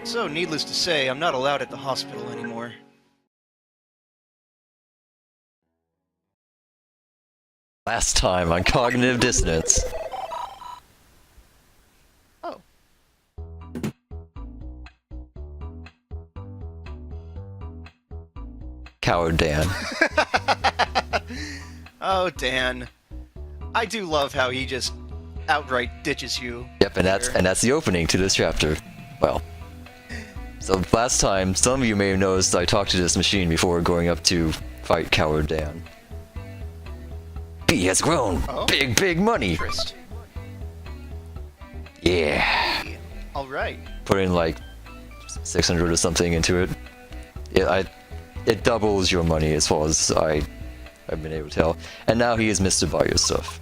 So, needless to say, I'm not allowed at the hospital anymore. Last time on Cognitive Dissonance. Oh. Coward Dan. Oh, Dan. I do love how he just outright ditches you. Yep, and that's the opening to this chapter. Well. So last time, some of you may have noticed I talked to this machine before going up to fight Coward Dan. B has grown. Oh? Big money. Interest. Yeah. Alright. Put in like 600 or something into it. It doubles your money as far as I've been able to tell. And now he is Mr. Buy Your Stuff.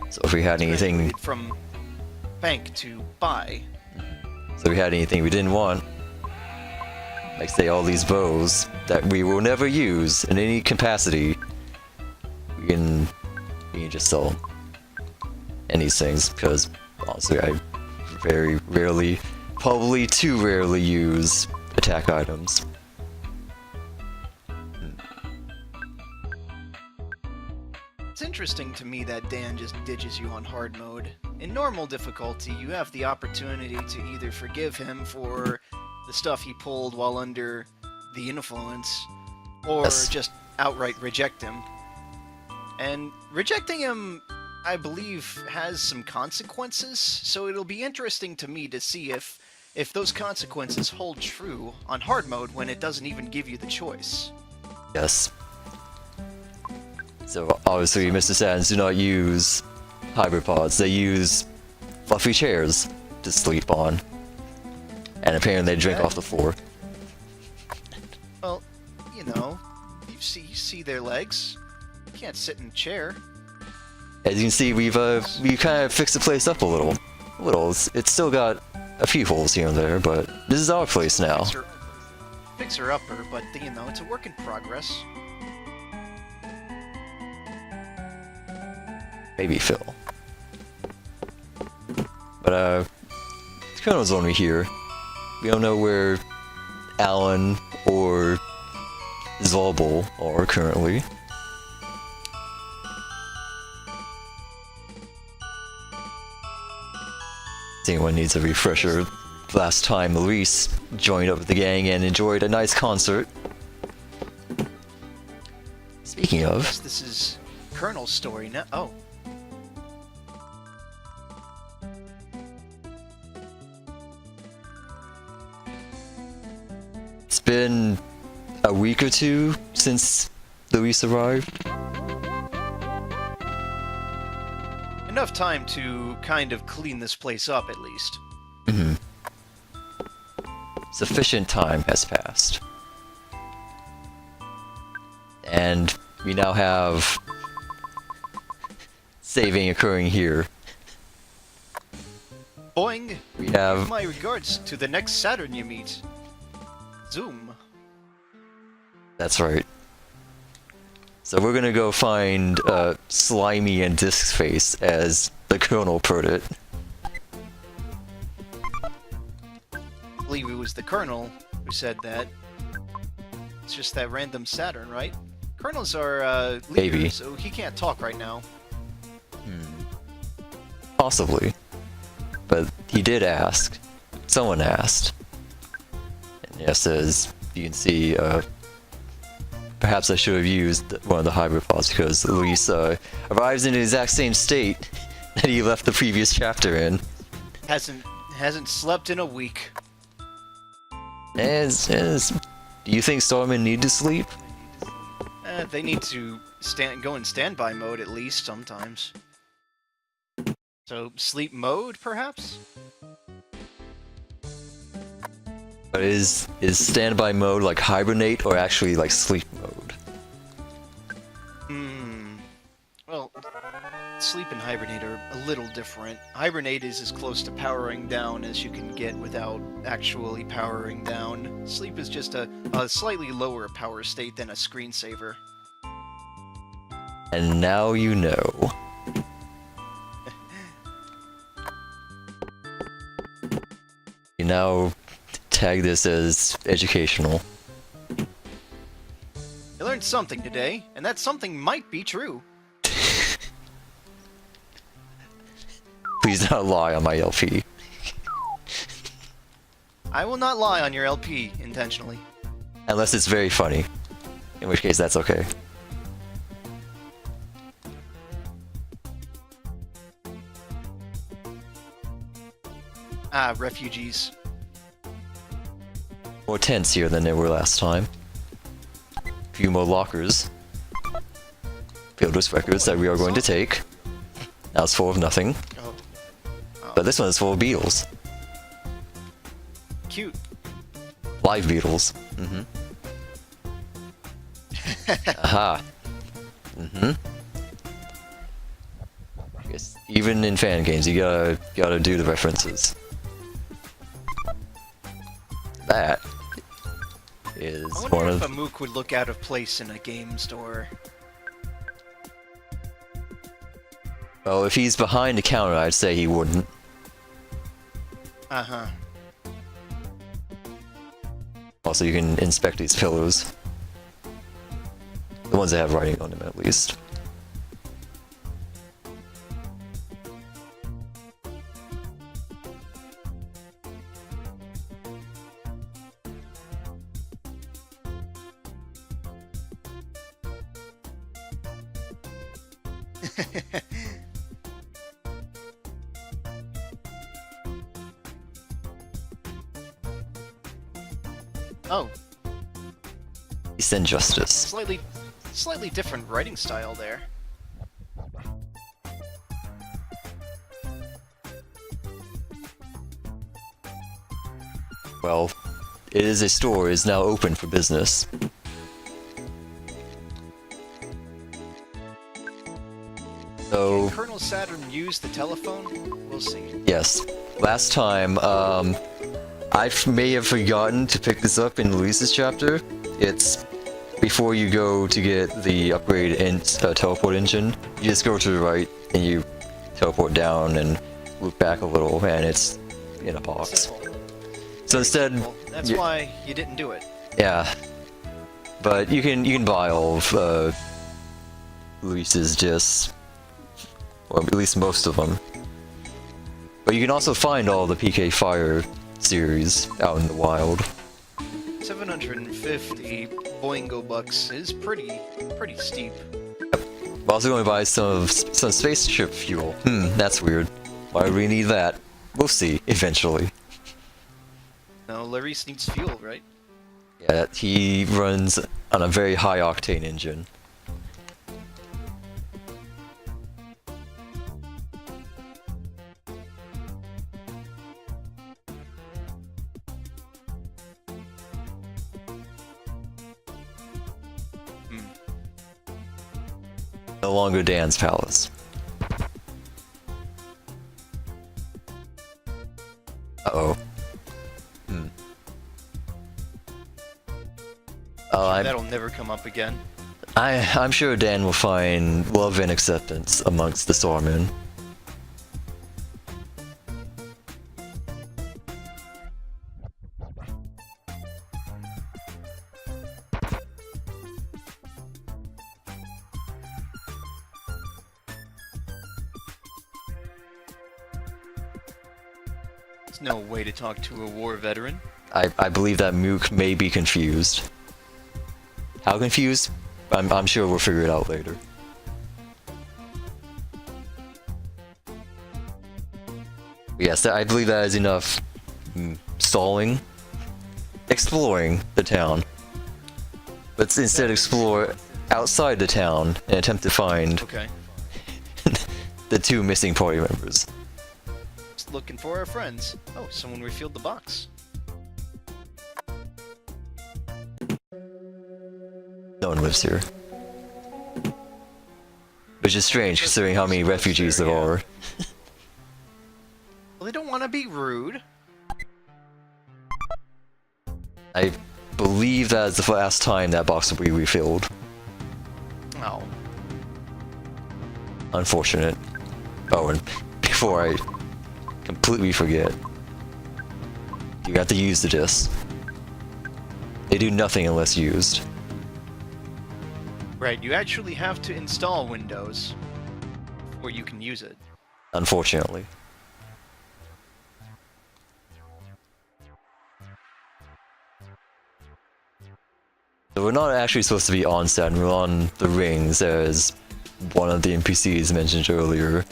So if we had anything from bank to buy. So if we had anything we didn't want, like say all these bows that we will never use in any capacity, we can just sell them. And these things, because honestly I very rarely, probably too rarely use attack items. It's interesting to me that Dan just ditches you on hard mode. In normal difficulty, you have the opportunity to either forgive him for the stuff he pulled while under the influence, or Yes. just outright reject him. And rejecting him, I believe, has some consequences, so it'll be interesting to me to see if those consequences hold true on hard mode when it doesn't even give you the choice. Yes. So obviously Mr. Sands do not use hybrid pods, they use fluffy chairs to sleep on. And apparently they drink Okay. off the floor. Well, you know, you see their legs. You can't sit in a chair. As you can see, we kind of fixed the place up a little. It's still got a few holes here and there, but this is our place now. Fixer-upper, but, you know, it's a work in progress. Maybe Phil. But the Colonel's only here. We don't know where Alin or Zarbol are currently. If anyone needs a refresher, last time Larice joined up with the gang and enjoyed a nice concert. Speaking of, Yes, this is Colonel's story now. Oh. it's been a week or two since Larice arrived. Enough time to kind of clean this place up, at least. Sufficient time has passed. And we now have saving occurring here. Boing! We have My regards to the next Saturn you meet. Zoom. That's right. So we're gonna go find Slimy and Disc Face, as the Colonel put it. I believe it was the Colonel who said that. It's just that random Saturn, right? Colonels are leaders, Maybe. so he can't talk right now. Possibly. But he did ask. Someone asked. And yes, as you can see, perhaps I should have used one of the hybrid pods, because Luis arrives in the exact same state that he left the previous chapter in. Hasn't slept in a week. Do you think Starmen need to sleep? They need to go in standby mode at least sometimes. So, sleep mode, perhaps? But is standby mode like hibernate, or actually like sleep mode? Well, sleep and hibernate are a little different. Hibernate is as close to powering down as you can get without actually powering down. Sleep is just a slightly lower power state than a screensaver. And now you know. You now tag this as educational. You learned something today, and that something might be true. Please don't lie on my LP. I will not lie on your LP intentionally. Unless it's very funny. In which case, that's okay. Ah, refugees. More tents here than there were last time. Few more lockers. Filled with records that we are going to take. Now it's full of nothing. Oh. But this one is full of beetles. Cute. Live beetles. Aha. Yes, even in fan games, you gotta do the references. That is I one wonder of if a mook would look out of place in a game store. well, if he's behind the counter, I'd say he wouldn't. Uh-huh. Also, you can inspect these pillows. The ones that have writing on them, at least. Oh, Peace and justice. slightly different writing style there. Well, it is a store is now open for business. So, Can Colonel Saturn use the telephone? We'll see. yes. Last time, may have forgotten to pick this up in Larice's chapter. It's before you go to get the upgrade and teleport engine. You just go to the right and you teleport down and loop back a little, and it's in a box. Simple. So instead, Well, that's you- why you didn't do it. yeah. But you can buy all of Luis's discs, or at least most of them. But you can also find all the PK Fire series out in the wild. 750 Boingo bucks is pretty steep. I'm also going to buy some spaceship fuel. That's weird. Why would we need that? We'll see, eventually. No, Larice needs fuel, right? Yeah, he runs on a very high octane engine. No longer Dan's palace. Uh-oh. Oh, That'll never come up again. I'm sure Dan will find love and acceptance amongst the Starmen. There's no way to talk to a war veteran. I believe that Mook may be confused. How confused? I'm sure we'll figure it out later. Yes, I believe that is enough stalling. Exploring the town. Let's instead explore outside the town and attempt to find Okay. the two missing party members. Just looking for our friends. Oh, someone refilled the box. No one lives here. Which is strange considering how many refugees there are. Well, they don't want to be rude. I believe that is the last time that box will be refilled. Oh. Unfortunate. Oh, and before I completely forget, You have to use the discs. They do nothing unless used. Right, you actually have to install Windows before you can use it. Unfortunately. So we're not actually supposed to be on Saturn, we're on the rings, as one of the NPCs mentioned earlier.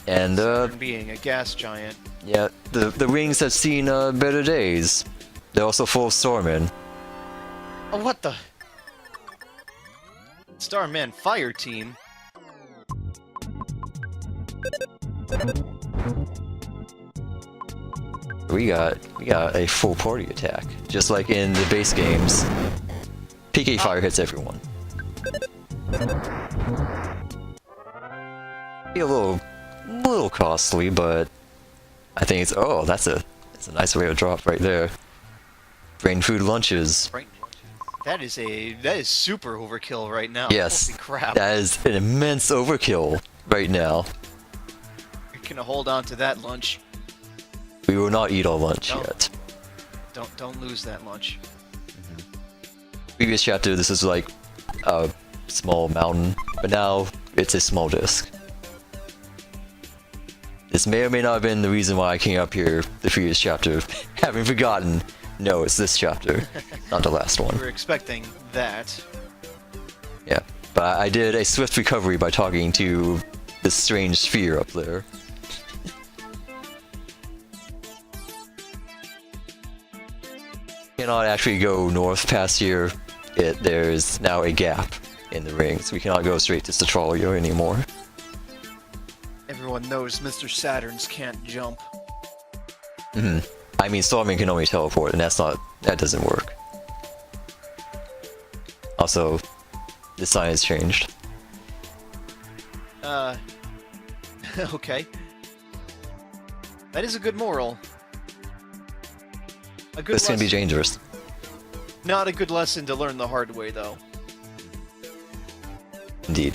And, Saturn being a gas giant. yeah, the rings have seen, better days. They're also full of Starmen. Oh, what the? Starman Fire Team? We got a full party attack, just like in the base games. PK fire hits everyone. Be a little costly, but I think it's that's a nice way to drop right there. Brain food lunches. Right. That is super overkill right now. Yes, Holy crap. that is an immense overkill right now. You're gonna hold on to that lunch. We will not eat our lunch No. yet. Don't lose that lunch. Previous chapter, this is like a small mountain, but now it's a small disc. This may or may not have been the reason why I came up here the previous chapter, having forgotten. No, it's this chapter, not the last one. We were expecting that. Yeah, but I did a swift recovery by talking to this strange sphere up there. Cannot actually go north past here. There's now a gap in the rings. We cannot go straight to Centralia anymore. Everyone knows Mr. Saturns can't jump. I mean, Starman can only teleport, and that doesn't work. Also, the sign has changed. Okay. That is a good moral. A good This can be dangerous. Not a good lesson to learn the hard way, though. Indeed.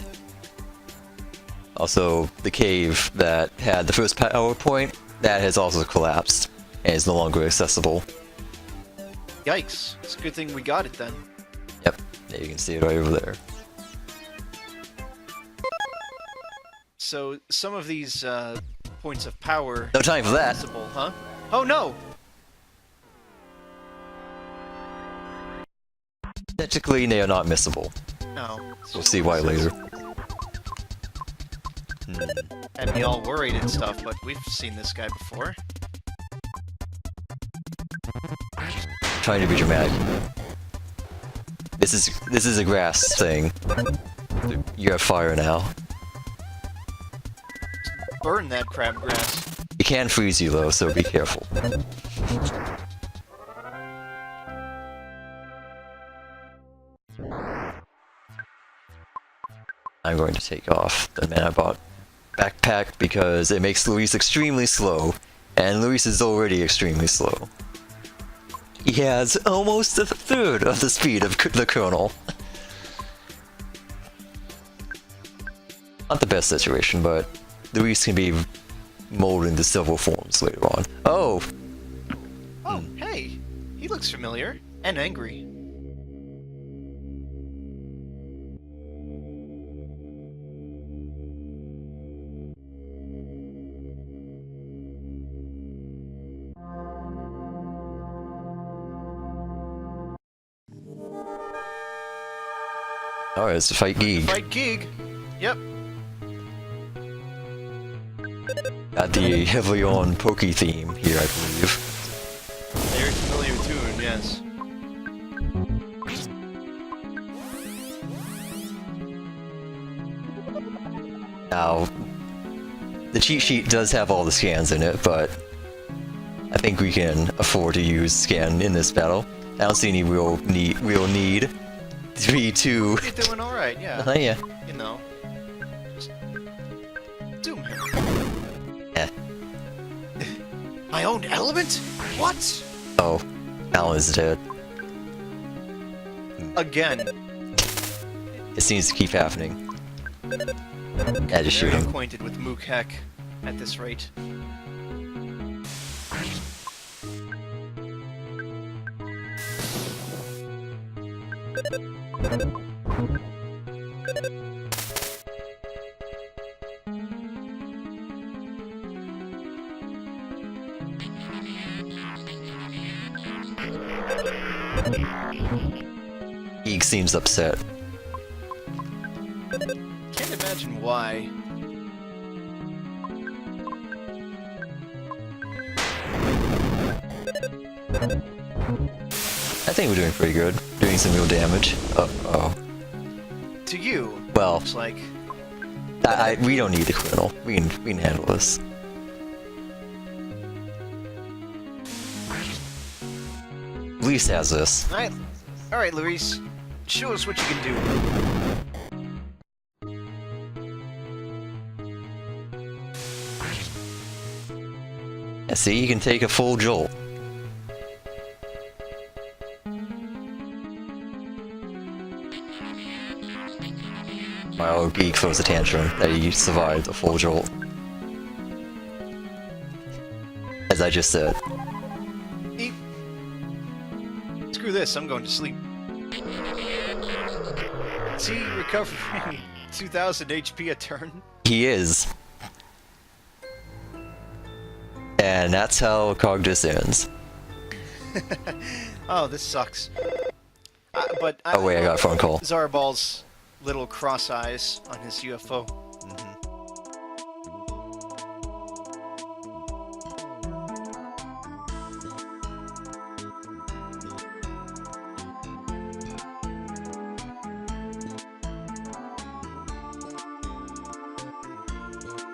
Also, the cave that had the first power point, that has also collapsed, and is no longer accessible. Yikes. It's a good thing we got it then. Yep, yeah, you can see it right over there. So, some of these, points of power... No time for that! Possible, huh? Oh no! Technically, they are not missable. No. We'll see why later. Had me all worried and stuff, but we've seen this guy before. Trying to be dramatic. This is a grass thing. You have fire now. Burn that crabgrass. It can freeze you though, so be careful. I'm going to take off the Manabot backpack because it makes Larice extremely slow, and Larice is already extremely slow. He has almost a third of the speed of the Colonel. Not the best situation, but Larice can be molded into several forms later on. Oh! Oh, hey! He looks familiar. And angry. Alright, it's a fight Geek. Fight Gig! Yep. Got the heavily on Pokey theme here, I believe. Very familiar tune, yes. Now, the cheat sheet does have all the scans in it, but I think we can afford to use scan in this battle. I don't see any real need to be too... You're doing alright, yeah. Yeah. You know. Just doom him. Eh. My own element? What? Oh, Alin is dead. Again. It seems to keep happening. Yeah, just shoot Very him. acquainted with Mook Heck at this rate. Geek seems upset. Can't imagine why. I think we're doing pretty good. Doing some real damage. Uh-oh. To you, Well, looks like. we don't need the criminal. We can handle this. Lise has this. Alright, Larice. Show us what you can do. Yeah, see, you can take a full jolt. While Geek throws a tantrum that he survived a full jolt. As I just said. Eep. Screw this, I'm going to sleep. Is he recovering 2000 HP a turn? He is. And that's how Cogdis ends. Oh, this sucks. But Oh wait, I got a phone call. Zarbol's little cross eyes on his UFO.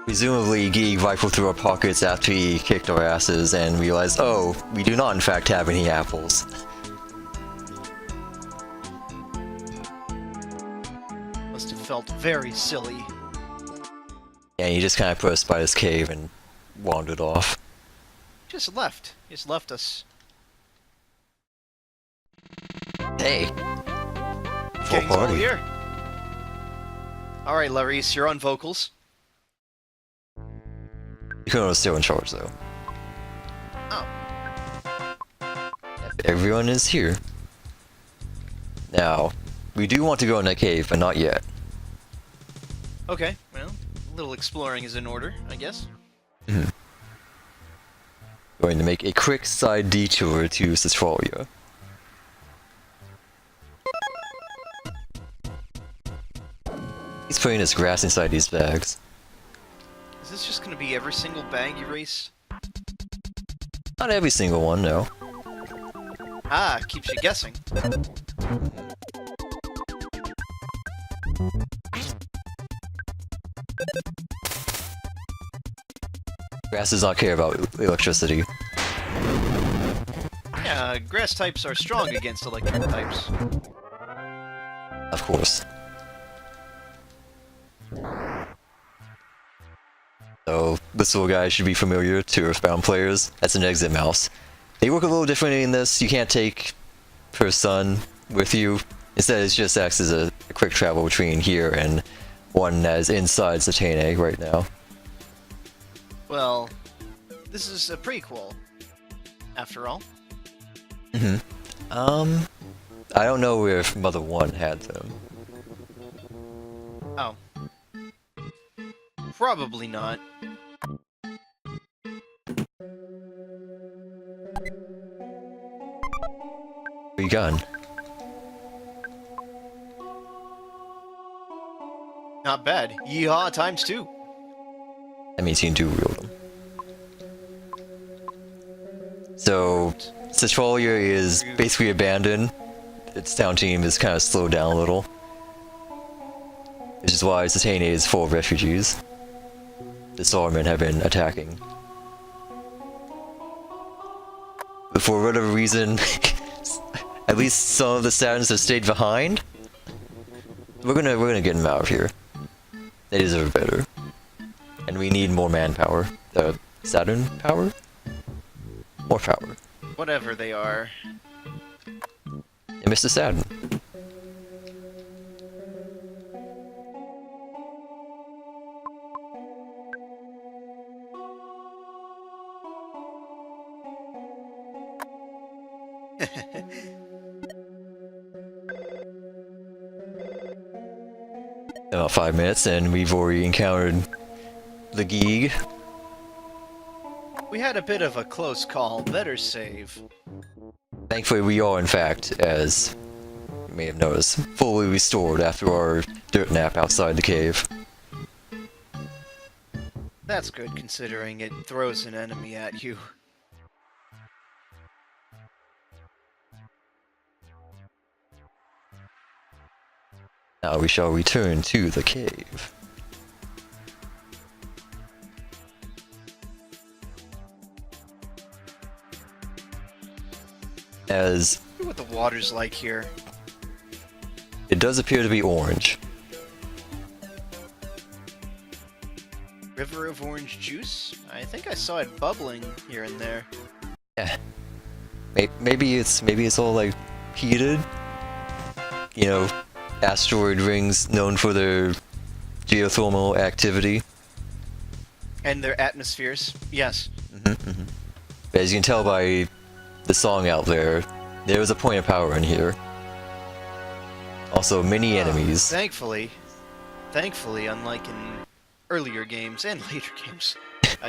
Presumably, Geek rifled through our pockets after he kicked our asses and realized, oh, we do not in fact have any apples. Must have felt very silly. And he just kind of put us by his cave and wandered off. Just left. Just left us. Hey! Full Gang's all party. here. Alright, Larice, you're on vocals. Kuno's still in charge, though. Oh. Everyone is here. Now, we do want to go in that cave, but not yet. Okay, well, a little exploring is in order, I guess. Going to make a quick side detour to Citralia. He's putting his grass inside these bags. Is this just gonna be every single bag you race? Not every single one, no. Ah, keeps you guessing. Grass does not care about electricity. Yeah, grass types are strong against electric types. Of course. So, this little guy should be familiar to Earthbound players. That's an exit mouse. They work a little differently in this. You can't take her son with you. Instead, it just acts as a quick travel between here and one that is inside Satane right now. Well, this is a prequel, after all. I don't know if Mother 1 had them. Oh. Probably not. Where you gone? Not bad. Yeehaw times 2. That means you can do wield them. So, Citralia is basically abandoned. Its town team is kind of slowed down a little. Which is why Satane is full of refugees. The Starmen have been attacking. But for whatever reason, at least some of the Saturns have stayed behind. We're gonna get them out of here. They deserve better. And we need more manpower. Saturn power? More power. Whatever they are. And Mr. Saturn. About 5 minutes, and we've already encountered the Geeg. We had a bit of a close call. Better save. Thankfully, we are, in fact, as you may have noticed, fully restored after our dirt nap outside the cave. That's good, considering it throws an enemy at you. Now we shall return to the cave. As Look what the water's like here. it does appear to be orange. River of orange juice? I think I saw it bubbling here and there. Yeah. Maybe it's all like heated. You know, asteroid rings known for their geothermal activity. And their atmospheres. Yes. But as you can tell by the song out there, there is a point of power in here. Also, many enemies. Thankfully, unlike in earlier games and later games,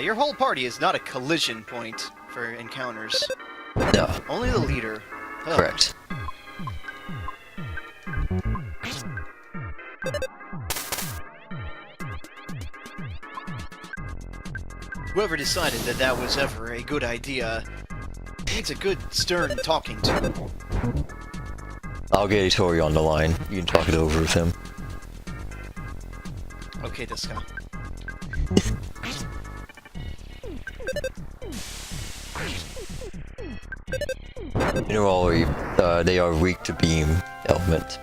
your whole party is not a collision point for encounters. No, Only the leader. Ugh. correct. Whoever decided that that was ever a good idea needs a good, stern talking to. I'll get Tori on the line. You can talk it over with him. Okay, Disco. Generally, they are weak to beam element.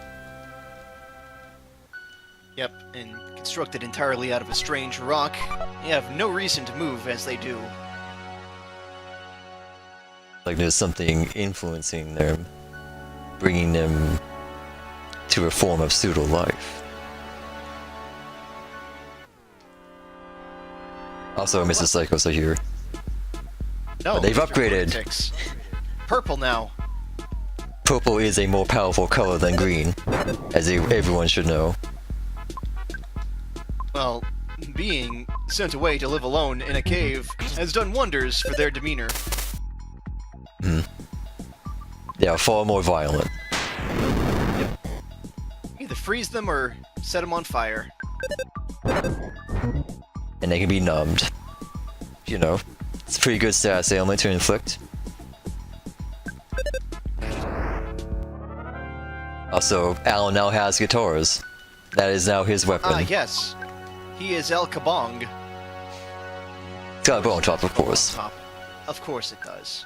Yep, and constructed entirely out of a strange rock, you have no reason to move as they do. Like there's something influencing them, bringing them to a form of pseudo-life. Also, Mrs. Psychos are here. No, But they've Mr. upgraded. Vortex. Purple now. Purple is a more powerful color than green, as everyone should know. Well, being sent away to live alone in a cave has done wonders for their demeanor. They are far more violent. Either freeze them or set them on fire. And they can be numbed. You know, it's a pretty good status ailment to inflict. Also, Alin now has guitars. That is now his weapon. Ah, yes. He is El Kabong. It's got a bow on top, of course. Top. Of course it does.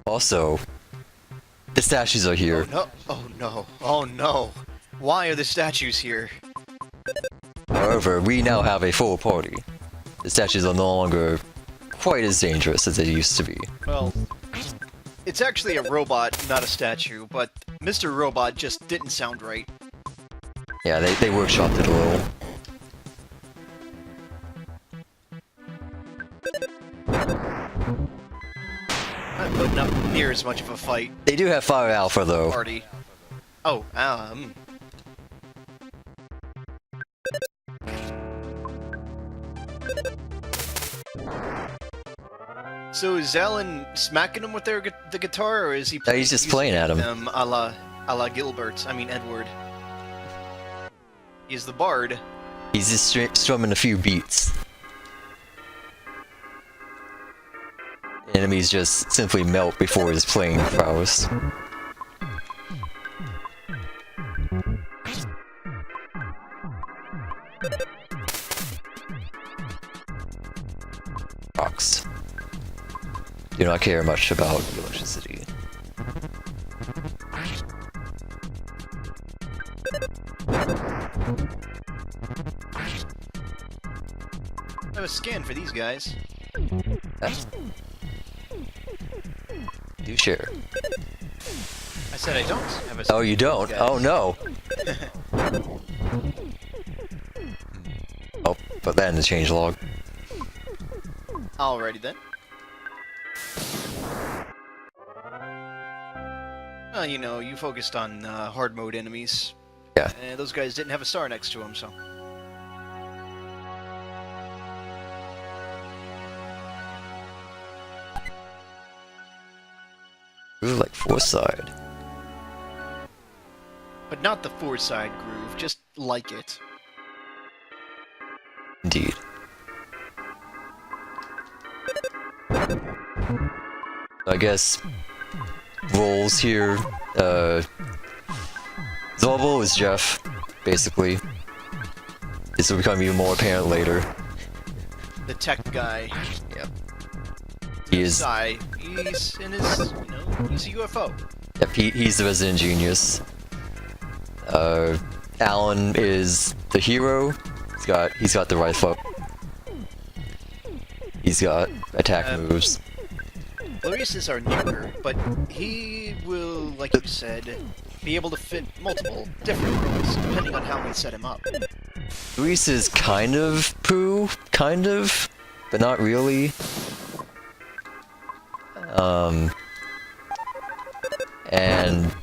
Also, the statues are here. Oh no. Oh no. Oh no. Why are the statues here? However, we now have a full party. The statues are no longer quite as dangerous as they used to be. Well, it's actually a robot, not a statue, but Mr. Robot just didn't sound right. Yeah, they workshopped it a little. Not putting up near as much of a fight. They do have Fire Alpha, though. Party. Oh, So is Alin smacking him with the guitar, or is he? No, he's just using playing at him. Them a la Gilbert. I mean Edward. He's the bard. He's just strumming a few beats. Enemies just simply melt before his playing prowess. Rocks. Do not care much about electricity. I have a scan for these guys. Do share. I said I don't have a. Oh, you don't? Guys. Oh no. put that in the changelog. Alrighty then. Well, you know, you focused on hard mode enemies. Yeah. And those guys didn't have a star next to them, so. Ooh, like four-side. But not the four-side groove, just like it. Indeed. I guess roles here. Zarbol is Jeff, basically. This will become even more apparent later. The tech guy. Yep. He is. He's in his, you know, he's a UFO. Yep, he's the resident genius. Alin is the hero. He's got the rifle. He's got attack moves. Larice is our nuker, but he will, like you said, be able to fit multiple different roles, depending on how we set him up. Larice is kind of poo, kind of, but not really. And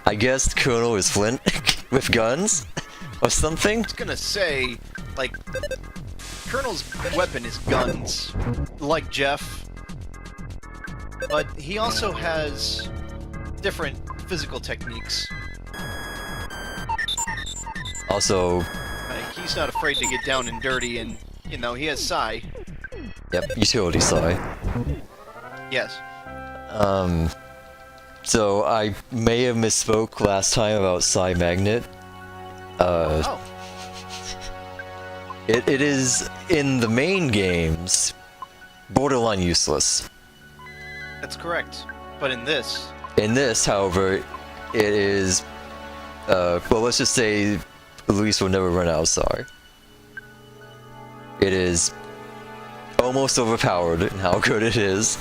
I guess Colonel is Flint with guns or something. I was gonna say, like, Colonel's weapon is guns, like Jeff, but he also has different physical techniques. Also, Like, he's not afraid to get down and dirty, and, you know, he has Psi. yep, utility side. Yes. So I may have misspoke last time about Psi Magnet. Oh, It is, in the main games, borderline useless. that's correct. But in this, In this, however, it is, well, let's just say Luis will never run out of Psi. It is almost overpowered in how good it is.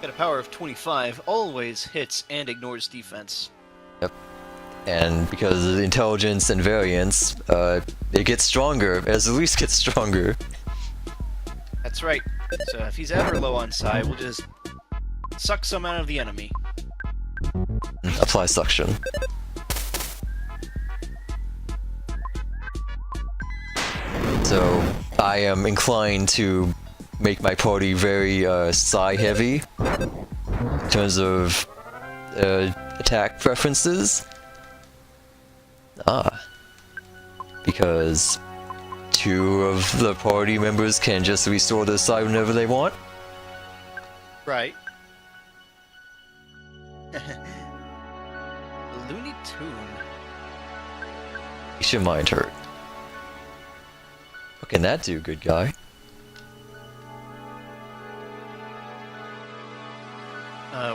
got a power of 25, always hits and ignores defense. Yep. And because of the intelligence and variance, it gets stronger as Luis gets stronger. That's right. So if he's ever low on Psi, we'll just suck some out of the enemy. Apply suction. So I am inclined to make my party very Psi heavy in terms of attack preferences. Because two of the party members can just restore their Psi whenever they want. Right. Looney Tune. You should mind her. What can that do, good guy?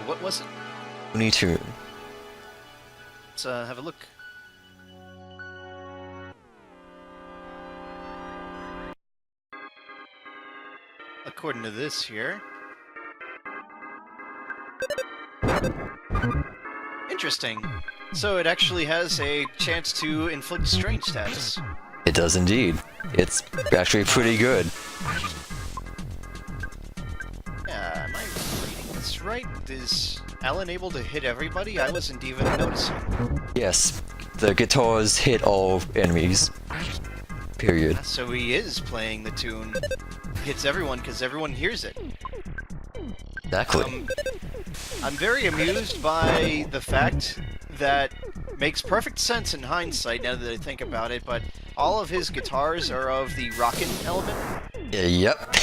What was it? Looney Tune. Let's have a look. According to this here. Interesting. So it actually has a chance to inflict strange status. It does indeed. It's actually pretty good. Yeah, am I reading this right? Is Alin able to hit everybody? I wasn't even noticing. Yes, the guitars hit all enemies. Period. So he is playing the tune. Hits everyone because everyone hears it. Exactly. I'm very amused by the fact that makes perfect sense in hindsight now that I think about it, but all of his guitars are of the rockin' element. Yep.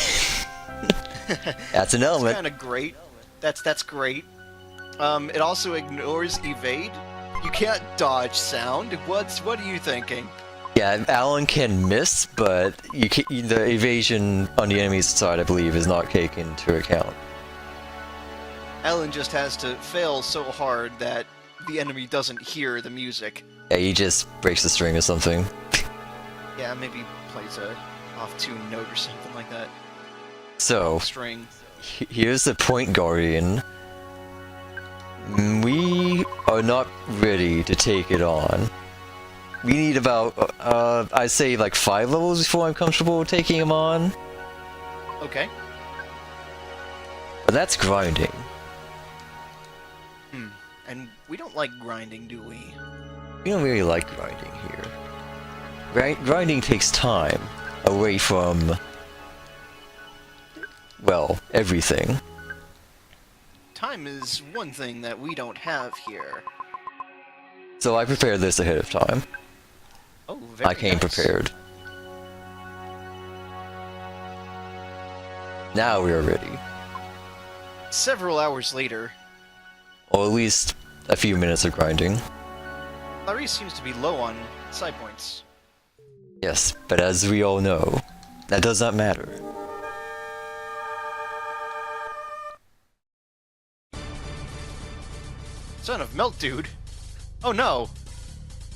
That's an element. That's kind of great. That's great. It also ignores evade. You can't dodge sound. What are you thinking? Yeah, Alin can miss, but the evasion on the enemy's side, I believe, is not taken into account. Alin just has to fail so hard that the enemy doesn't hear the music. Yeah, he just breaks the string or something. Yeah, maybe plays a off-tune note or something like that. So, String. here's the point guardian. We are not ready to take it on. we need about, I'd say like 5 levels before I'm comfortable taking him on. Okay. But that's grinding. And we don't like grinding, do we? We don't really like grinding here. Grinding takes time away from, well, everything. Time is one thing that we don't have here. So I prepared this ahead of time. Oh, very I came nice. prepared. Now we are ready. Several hours later, Or at least a few minutes of grinding. Larice seems to be low on side points. Yes, but as we all know, that does not matter. Son of Melt Dude. Oh no!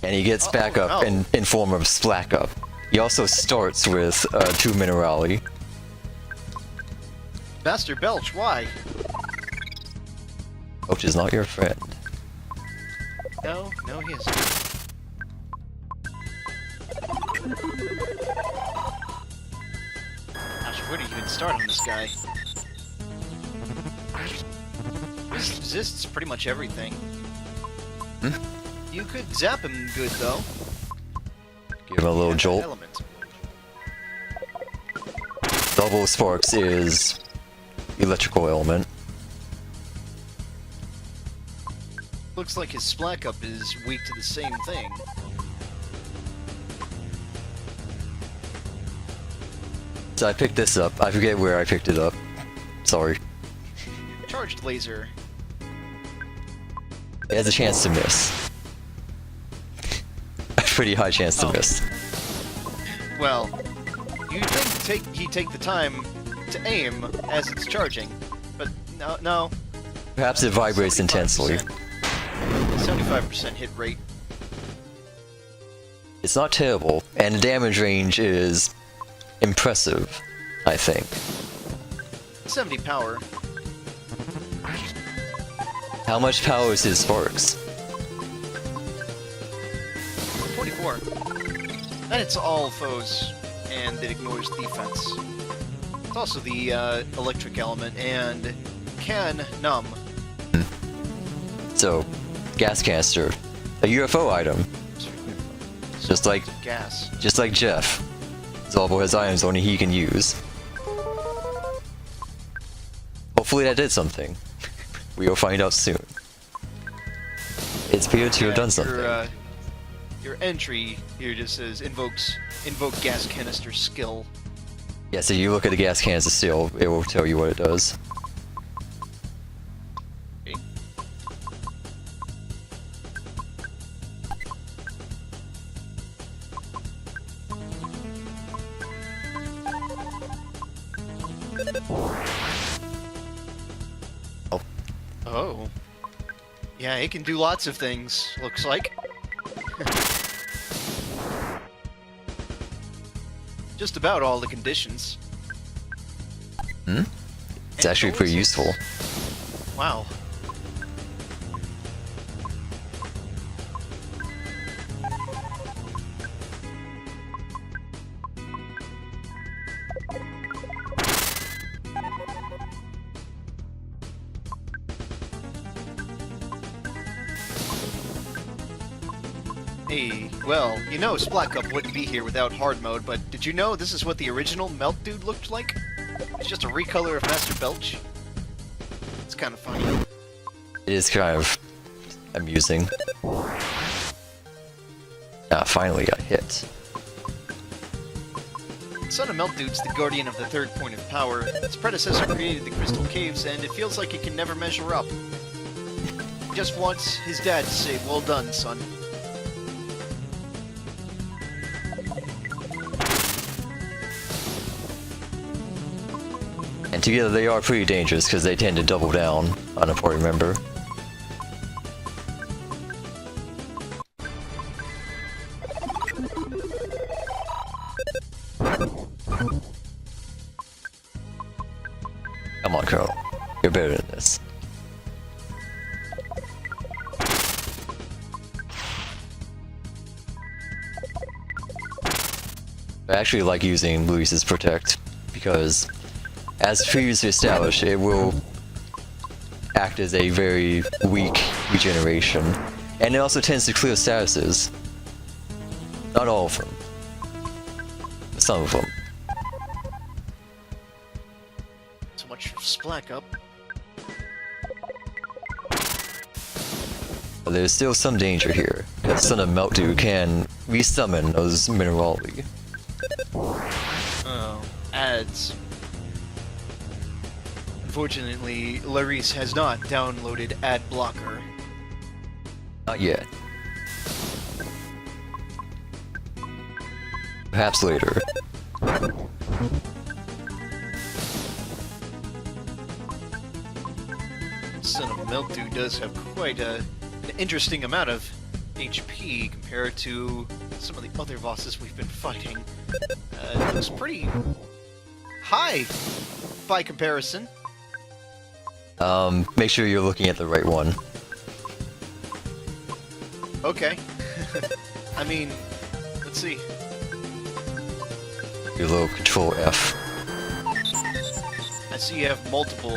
And he gets back Oh, up no. in form of Splack Up. He also starts with 2 Minerali. Master Belch, why? Which is not your friend. No, he isn't. Gosh, where do you even start on this guy? This resists pretty much everything. You could zap him good, though. Give him a little Yeah, that jolt. element. Double Sparks is electrical element. Looks like his Splack Up is weak to the same thing. So I picked this up. I forget where I picked it up. Sorry. Charged Laser. It has a chance to miss. A pretty high chance to Oh. miss. Well, you'd think he'd take the time to aim as it's charging, but no. Perhaps it vibrates 75%. intensely. 75% hit rate. It's not terrible, and the damage range is impressive, I think. 70 power. How much power is his Sparks? 24. That hits all foes, and it ignores defense. It's also the electric element, and can numb. So, Gas Canister, a UFO item, just like Gas. Jeff. Zarbol has items only he can use. Hopefully that did something. We will find out soon. It's appeared to have done something. Your entry here just says invoke gas canister skill. Yeah, so you look at the gas canister still, it will tell you what it does. Okay. Oh. Yeah, it can do lots of things, looks like. Just about all the conditions. It's actually pretty useful. Wow. Hey, well, you know Splack Up wouldn't be here without hard mode, but did you know this is what the original Melt Dude looked like? It's just a recolor of Master Belch. It's kind of funny. It is kind of amusing. Ah, finally got hit. Son of Melt Dude's the guardian of the third point of power. Its predecessor created the Crystal Caves, and it feels like it can never measure up. He just wants his dad to say, "Well done, son." And together they are pretty dangerous because they tend to double down on a party member. Come on, Colonel. You're better than this. I actually like using Larice's Protect, because, as previously established, it will act as a very weak regeneration, and it also tends to clear statuses. Not all of them. Some of them. So much for Splack Up. But there's still some danger here, because Son of Meltdew can resummon those Minerali. Oh, ads. Unfortunately, Larice has not downloaded Ad Blocker. Not yet. Perhaps later. Son of Meltdew does have quite an interesting amount of HP compared to some of the other bosses we've been fighting. It looks pretty high by comparison. Make sure you're looking at the right one. Okay. I mean, let's see. Your little Control F. I see you have multiple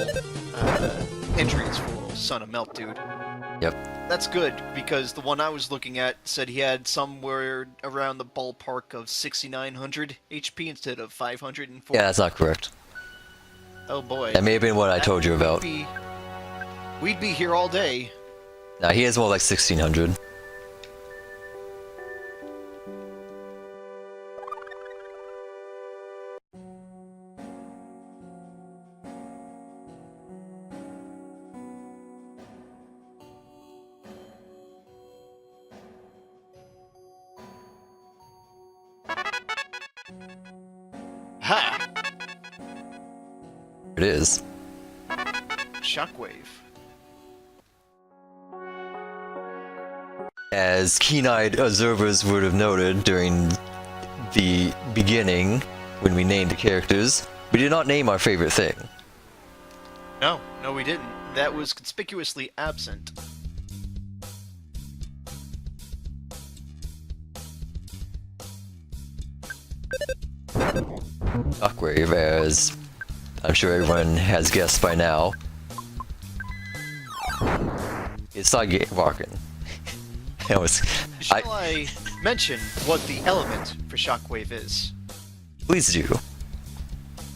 entries for Son of Meltdew. Yep. That's good, because the one I was looking at said he had somewhere around the ballpark of 6,900 HP instead of 504. Yeah, that's not correct. Oh boy. That may have been what I told you about. We'd be here all day. Nah, he has more like 1,600. Ha! It is. Shockwave. As keen-eyed observers would have noted during the beginning, when we named the characters, we did not name our favorite thing. No, we didn't. That was conspicuously absent. Shockwave, as I'm sure everyone has guessed by now, is side walking. Shall I mention what the element for Shockwave is? Please do.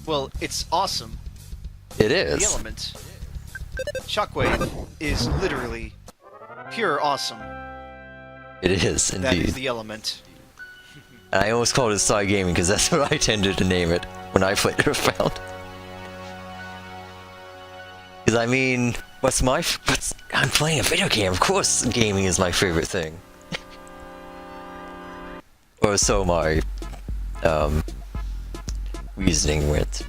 Well, it's awesome. It The is. element. Shockwave is literally pure awesome. It is, That is indeed. the element. And I almost called it side gaming because that's what I tended to name it when I played Earthbound. Because I mean, I'm playing a video game. Of course, gaming is my favorite thing. Or so my reasoning went.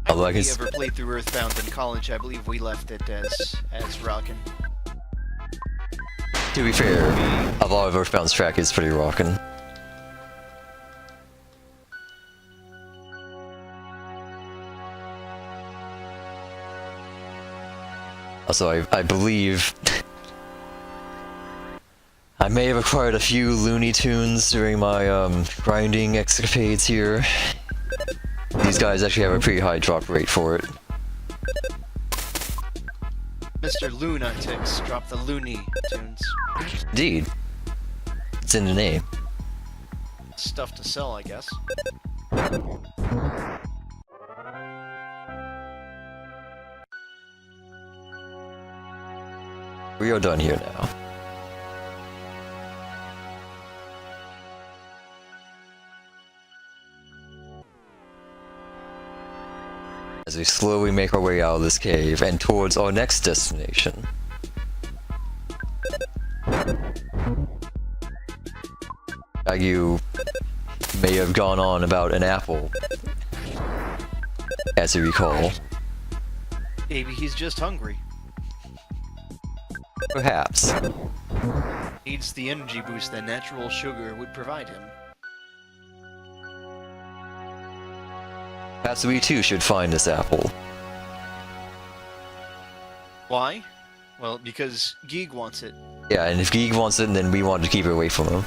Although I We guess, ever played through Earthbound in college, I believe we left it as rockin'. to be fair, a lot of Earthbound's track is pretty rockin'. Also, I believe I may have acquired a few Looney Tunes during my grinding escapades here. These guys actually have a pretty high drop rate for it. Mr. Lunatics dropped the Looney Tunes. Indeed. It's in the name. Stuff to sell, I guess. We are done here now. As we slowly make our way out of this cave and towards our next destination. You may have gone on about an apple, as you recall. Maybe he's just hungry. Perhaps. Needs the energy boost that natural sugar would provide him. Perhaps we too should find this apple. Why? Well, because Geeg wants it. Yeah, and if Geeg wants it, then we want to keep it away from him.